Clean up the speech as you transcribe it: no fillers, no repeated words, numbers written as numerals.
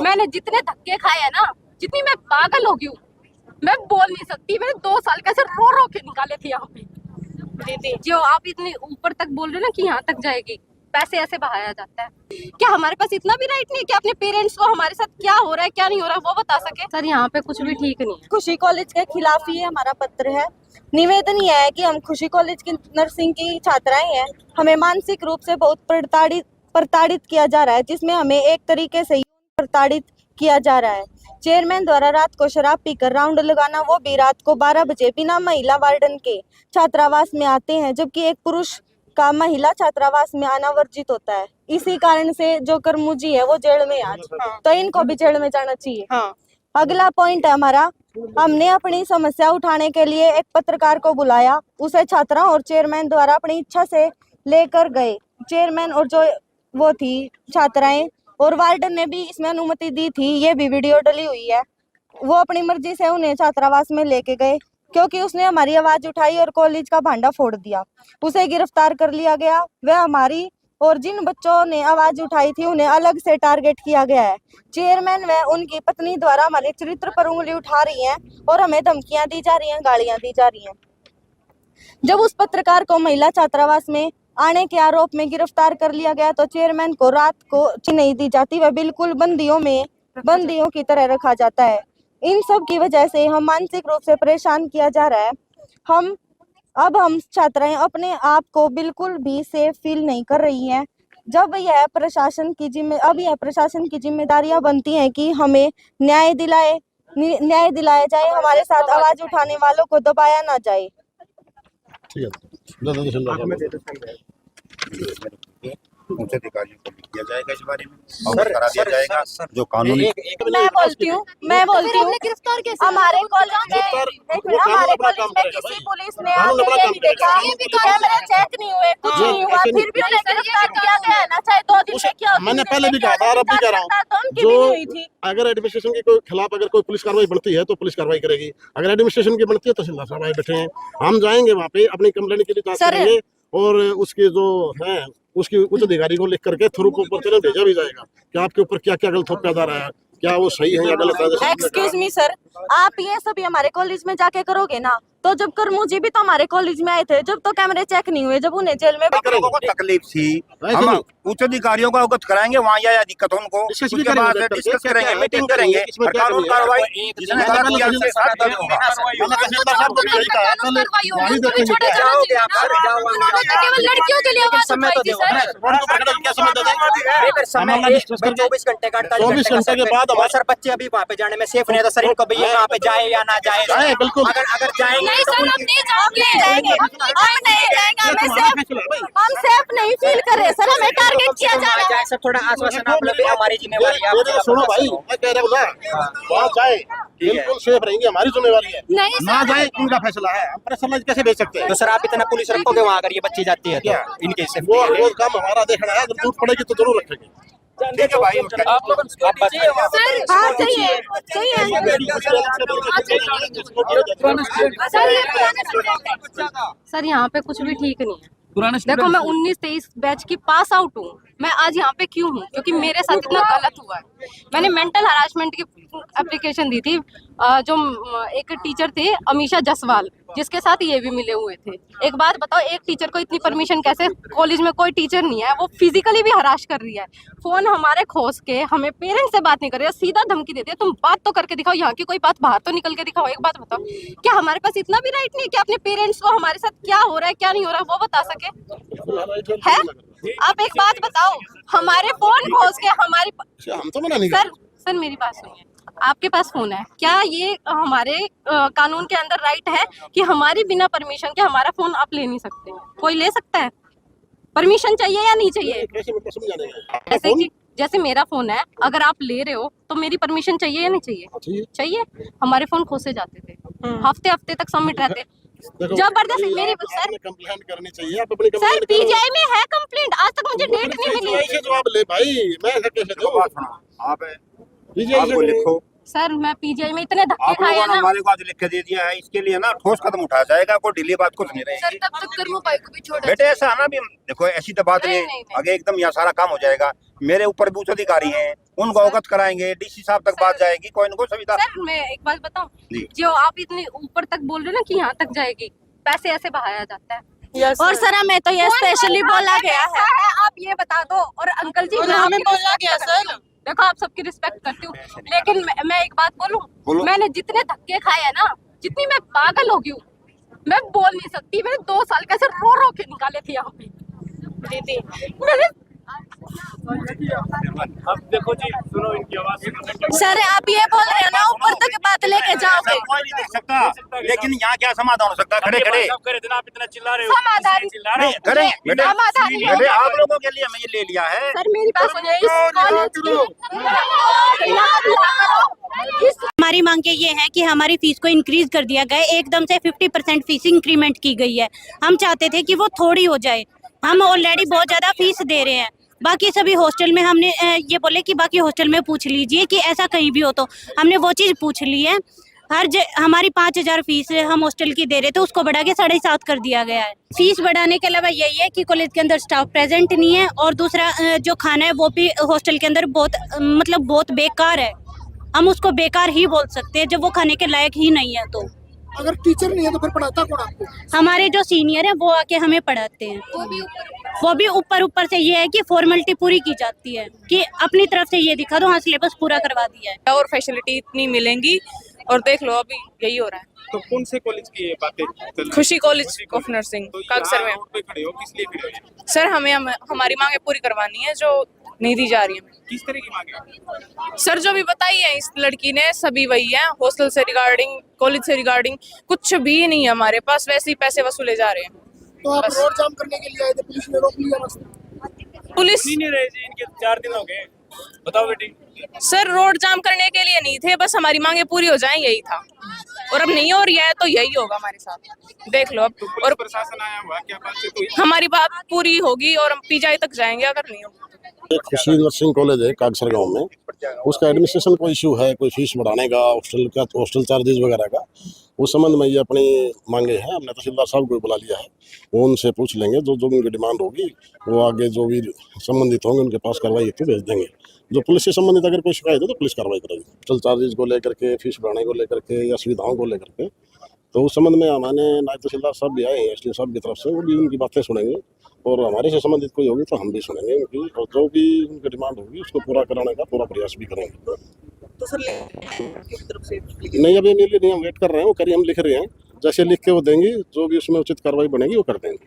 मैंने जितने धक्के खाए हैं ना, जितनी मैं पागल हो गई हूँ, मैं बोल नहीं सकती। मैंने 2 साल कैसे रो रो के निकाले थे यहाँ पे। दीदी जो आप इतने ऊपर तक बोल रहे हो ना कि यहाँ तक जाएगी, पैसे ऐसे बहाया जाता है। क्या हमारे पास इतना भी राइट नहीं है कि अपने पेरेंट्स को हमारे साथ क्या हो रहा है क्या नहीं हो रहा है वो बता सके? सर यहाँ पे कुछ भी ठीक नहीं है। खुशी कॉलेज के खिलाफ ही हमारा पत्र है। निवेदन यह है कि हम खुशी कॉलेज की नर्सिंग की छात्राएं हैं, हमें मानसिक रूप से बहुत प्रताड़ित किया जा रहा है, जिसमें हमें एक तरीके से प्रताड़ित किया जा रहा है। चेयरमैन द्वारा रात को शराब पीकर राउंड लगाना, वो भी रात को 12 बजे बिना महिला वार्डन के छात्रावास में आते हैं, जबकि एक पुरुष का महिला छात्रावास में आना वर्जित होता है। इसी कारण से जो करमुजी है वो जेल में आज, तो इनको भी जेल में जाना चाहिए। अगला पॉइंट है हमारा, हमने अपनी समस्या उठाने के लिए एक पत्रकार को बुलाया, उसे छात्राओं और चेयरमैन द्वारा अपनी इच्छा से लेकर गए। चेयरमैन और जो वो थी छात्राएं और वार्डन ने भी इसमें अनुमति दी थी, ये भी वीडियो डली हुई है। वो अपनी मर्जी से उन्हें छात्रावास में लेके गए, क्योंकि उसने हमारी आवाज उठाई और कॉलेज का भांडा फोड़ दिया। उसे गिरफ्तार कर लिया गया। वह हमारी और जिन बच्चों ने आवाज उठाई थी उन्हें अलग से टारगेट किया गया है। चेयरमैन व उनकी पत्नी द्वारा हमारे चरित्र पर उंगली उठा रही हैं और हमें धमकियां दी जा रही हैं, गालियां दी जा रही हैं। जब उस पत्रकार को महिला छात्रावास में आने के आरोप में गिरफ्तार कर लिया गया तो चेयरमैन को रात को नहीं दी जाती, वह बिल्कुल बंदियों की तरह रखा जाता है। इन सब की वजह से हम मानसिक रूप से परेशान किया जा रहा है। हम छात्राएं अपने आप को बिल्कुल भी सेफ फील नहीं कर रही हैं। अब यह प्रशासन की जिम्मेदारियां बनती हैं कि हमें न्याय दिलाया जाए, हमारे साथ आवाज उठाने वालों को दबाया ना जाए। उच्च अधिकारियों को लिख दिया जाएगा इस बारे में, अवगत करा दिया जाएगा जो कानूनी। मैं बोलती हूँ हमारे कॉलेज में किसी पुलिस ने आके ये नहीं देखा, कैमरे चेक नहीं हुए, कुछ नहीं हुआ, फिर भी उन्हें गिरफ्तार किया गया है ना, चाहे 2 दिन में क्या। मैंने पहले भी कहा था और अब भी कह रहा हूँ, जो अगर एडमिनिस्ट्रेशन के खिलाफ अगर कोई पुलिस कार्रवाई बढ़ती है तो पुलिस कार्रवाई करेगी। अगर एडमिनिस्ट्रेशन की बढ़ती है तो तहसीलदार साहब आए बैठे हैं, हम जाएंगे वहाँ पे अपनी कंप्लेंट के लिए करेंगे और उसके जो है उसकी उच्च अधिकारी को लिख करके थ्रू को ऊपर भेजा भी जाएगा कि आपके ऊपर क्या क्या गलत पैदा रहा है, क्या वो सही है या गलत है। एक्सक्यूज मी सर, आप ये सभी हमारे कॉलेज में जाके करोगे ना, तो जब करमुजी भी तो हमारे कॉलेज में आए थे, जब तो कैमरे चेक नहीं हुए, जब उन्हें जेल में तकलीफ थी, हम उच्च अधिकारियों को अवगत कराएंगे, वहाँ या दिक्कत उनको उसके बाद डिस्कस करेंगे, मीटिंग करेंगे, कानून कार्रवाई लड़कियों के लिए 24 घंटे का 24 घंटे के बाद सर बच्चे अभी वहाँ पे जाने में सेफ नहीं है, तो सर इनको भी वहाँ पे जाए या ना जाए, बिल्कुल अगर जाएंगे नहीं सर, हम नहीं जाएंगे, हम सेफ नहीं फील कर रहे सर, हमें टारगेट किया जा रहा है। सर थोड़ा आश्वासन आप लोग, हमारी जिम्मेवारी है। सुनो भाई, मैं कह रहा हूँ ना, वहाँ जाए बिल्कुल सेफ रहेंगे, हमारी जिम्मेवारी है। नहीं ना जाए उनका फैसला है, हम प्रेशर कैसे भेज सकते हैं? तो सर आप इतना पुलिस रखोगे वहाँ अगर ये बच्ची जाती है तो इनके से वो काम हमारा देखना है, अगर जरूरत पड़ेगी तो जरूर रखेंगे। ठीक है भाई, आप लोग सर यहाँ पे कुछ भी ठीक नहीं है। देखो मैं 19-23 बैच की पास आउट हूँ, मैं आज यहाँ पे क्यों हूँ? क्योंकि मेरे साथ इतना गलत हुआ है। मैंने मेंटल हरासमेंट की एप्लीकेशन दी थी, जो एक टीचर थे अमीशा जसवाल, जिसके साथ ये भी मिले हुए थे। एक बात बताओ, एक टीचर को इतनी परमिशन कैसे? कॉलेज में कोई टीचर नहीं है, वो फिजिकली भी हरास कर रही है, फोन हमारे खोस के, हमें पेरेंट्स से बात नहीं कर रही है, सीधा धमकी देती है, तुम बात तो करके दिखाओ, यहाँ की कोई बात बाहर तो निकल के दिखाओ। एक बात बताओ, क्या हमारे पास इतना भी राइट नहीं है कि अपने पेरेंट्स को हमारे साथ क्या हो रहा है क्या नहीं हो रहा है वो बता सके? है? आप एक बात बताओ, हमारे फोन खोस के हमारी हम तो मना नहीं सर मेरी बात सुनिए, आपके पास फोन है, क्या ये हमारे कानून के अंदर राइट है कि हमारी बिना परमिशन के हमारा फोन आप ले नहीं सकते? कोई ले सकता है? परमिशन चाहिए या नहीं चाहिए? ऐसे कि जैसे मेरा फोन है, अगर आप ले रहे हो तो मेरी परमिशन चाहिए या नहीं चाहिए? चाहिए। हमारे फोन खोसे जाते थे, हफ्ते हफ्ते तक सबमिट रहते, जबरदस्ती। मेरी सर कंप्लेंट करनी चाहिए, आप अपनी सर पीजीआई में है कंप्लेंट, आज तक मुझे डेट नहीं मिली। जवाब ले भाई, मैं कैसे दूं? आप लिखो सर मैं पीजीआई में इतने धक्के आप खाए लोगों हैं ने ना हमारे को आज लिख के दे दिया है, इसके लिए ना ठोस कदम उठाया जाएगा, कोई ढीली बात कुछ नहीं सर रहेगी। तब तक कर्मो भाई को भी छोड़ बेटे ऐसा है ना, भी देखो ऐसी तो बात नहीं, नहीं, नहीं। आगे एकदम यहाँ सारा काम हो जाएगा। मेरे ऊपर भी उच्च अधिकारी हैं, उनको अवगत कराएंगे, डीसी साहब तक बात जाएगी, कोई न कोई सुविधा। सर मैं एक बात बताऊं, जी। जो आप इतने ऊपर तक बोल रहे हो ना कि यहाँ तक जाएगी, पैसे ऐसे बहाया जाता है। और सर हमें तो ये स्पेशली बोला गया है। आप ये बता दो। और अंकल जी मैं हमें आपकी बोला respect गया करती सर। हूँ। देखो आप सबकी रिस्पेक्ट करती हूँ, लेकिन मैं एक बात बोलो। बोलूं, मैंने जितने धक्के खाए हैं ना, जितनी मैं पागल हो गई हूँ, मैं बोल नहीं सकती। मैंने 2 साल कैसे रो रो के निकाले थे यहाँ पे दीदी। मैंने अब देखो जी, सुनो इनकी आवाज सुनो। सर आप ये बोल रहे हो ना ऊपर तक बात लेके जाओगे। ऐसा कोई नहीं देख सकता, लेकिन यहाँ क्या समाधान हो सकता है? खड़े खड़े सब करे देना, आप इतना चिल्ला रहे हो, समाधान इसलिए चिल्ला रहे नहीं हो। करें बेटे, समाधान नहीं बेटे होगा। आप लोगों के लिए हमने ये ले लिया है। सर मेरी बात सुनिए, इस कॉलेज की हमारी मांग ये है कि हमारी फीस को इंक्रीज कर दिया गया है। एकदम से 50% फीस इंक्रीमेंट की गई है। हम चाहते थे कि वो थोड़ी हो जाए। हम ऑलरेडी बहुत ज़्यादा फीस दे रहे हैं। बाकी सभी हॉस्टल में हमने ये बोले कि बाकी हॉस्टल में पूछ लीजिए कि ऐसा कहीं भी हो, तो हमने वो चीज़ पूछ ली है। हमारी 5,000 फीस हम हॉस्टल की दे रहे थे, उसको बढ़ा के 7,500 कर दिया गया है। फीस बढ़ाने के अलावा यही है कि कॉलेज के अंदर स्टाफ प्रेजेंट नहीं है, और दूसरा जो खाना है वो भी हॉस्टल के अंदर बहुत बेकार है। हम उसको बेकार ही बोल सकते हैं जब वो खाने के लायक ही नहीं है। तो अगर टीचर नहीं है तो फिर पढ़ाता कौन आपको? हमारे जो सीनियर हैं वो आके हमें पढ़ाते हैं। वो भी ऊपर से ये है कि फॉर्मेलिटी पूरी की जाती है कि अपनी तरफ से ये दिखा दो, हाँ सिलेबस पूरा करवा दिया है। और फैसिलिटी इतनी मिलेंगी, और देख लो अभी यही हो रहा है। तो कौन से कॉलेज की ये बातें चल रही है? खुशी कॉलेज ऑफ नर्सिंग तो कागसर में। रोड पे खड़े हो, किस लिए खड़े हो? सर हमारी मांगे पूरी करवानी है जो नहीं दी जा रही है। किस तरह की मांगे? सर जो भी बताई है इस लड़की ने सभी वही है, हॉस्टल से रिगार्डिंग, कॉलेज से रिगार्डिंग कुछ भी नहीं है हमारे पास, वैसे ही पैसे वसूले जा रहे हैं। तो आप बस। रोड जाम करने के लिए आए थे, पुलिस ने रोक लिया रास्ता। पुलिस नहीं रहे जी, इनके 4 दिन हो गए। बताओ बेटी। सर रोड जाम करने के लिए नहीं थे, बस हमारी मांगे पूरी हो जाएं यही था, और अब नहीं हो रही है तो यही होगा हमारे साथ। देख लो अब। तो पुलिस और प्रशासन आया हुआ, क्या बातचीत हुई? हमारी बात पूरी होगी और हम पीजीआई तक जाएंगे अगर नहीं होगी। एक खुशी नर्सिंग कॉलेज है कागसर गांव में, उसका एडमिनिस्ट्रेशन को इशू है, कोई फीस बढ़ाने का, हॉस्टल चार्जेस वगैरह का। उस संबंध में ये अपनी मांगे हैं, हमने तहसीलदार साहब को बुला लिया है। वो उनसे पूछ लेंगे, जो उनकी डिमांड होगी वो आगे जो भी संबंधित होंगे उनके पास कार्रवाई तो भेज देंगे। जो पुलिस से संबंधित अगर कोई शिकायत है तो पुलिस कार्रवाई करेगी, हॉस्टल चार्जेस को लेकर के, फीस बढ़ाने को लेकर के या सुविधाओं को लेकर के। तो उस संबंध में हमारे नायब तहसीलदार साहब भी आए हैं एसडीओ साहब की तरफ से, वो भी उनकी बातें सुनेंगे, और हमारे से संबंधित कोई होगी तो हम भी सुनेंगे उनकी, और जो भी उनकी डिमांड होगी उसको पूरा कराने का पूरा प्रयास भी करेंगे। तो सर नहीं अभी नहीं, हम वेट कर रहे हैं, वो करिए, हम लिख रहे हैं, जैसे लिख के वो देंगे, जो भी उसमें उचित कार्रवाई बनेगी वो कर देंगे।